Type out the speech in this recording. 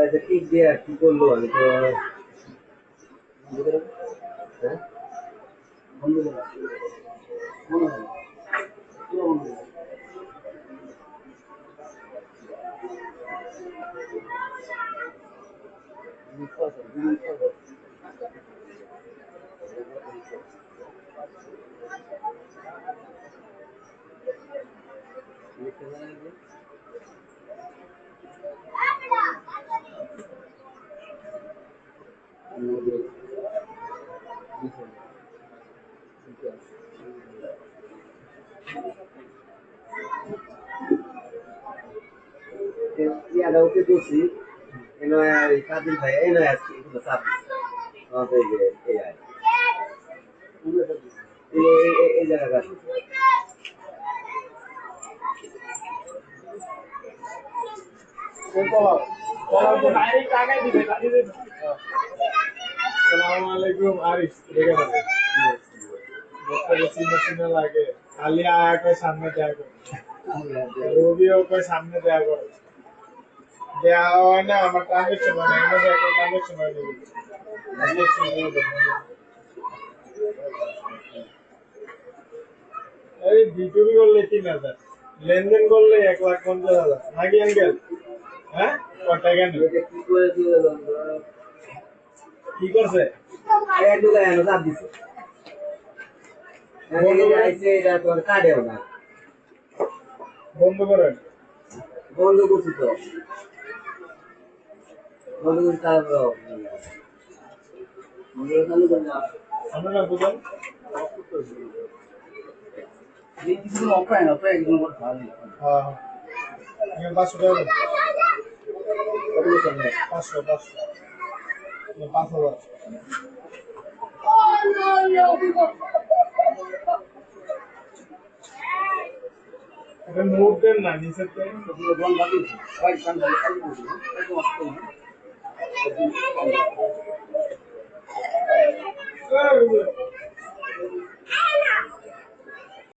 এটা ঠিক দিয়ে কি করলো আমি তো হ্যাঁ বন্ধ করে মনে হয় ইয়াটা ওকে করছি কাদির ভাই এনে আজকে একটু চাপ আমাদের এই জায়গাটা আসসালামালাইকুম আরিফ দেখে চিনা লাগে খালি আয়া সামনে দেয়া করে রবিও সামনে দেয়া করে দেয়া হয় না আমার ট্রানজেকশন হয় না ট্রানজেকশন হয় এই বিটুবি করলে ৩,০০০ লেনদেন করলে ১,৫০,০০০ নাকি আঙ্কেল হ্যাঁ কটা কেন কি করছে বন্ধ করেন বন্ধ করছি তো বন্ধ করছি তারপর আমরা না বুঝলাম হ্যাঁ ৫০০ টাকা ৫০০ ৫০০০ এটা মুহূর্তের না নিচের থেকে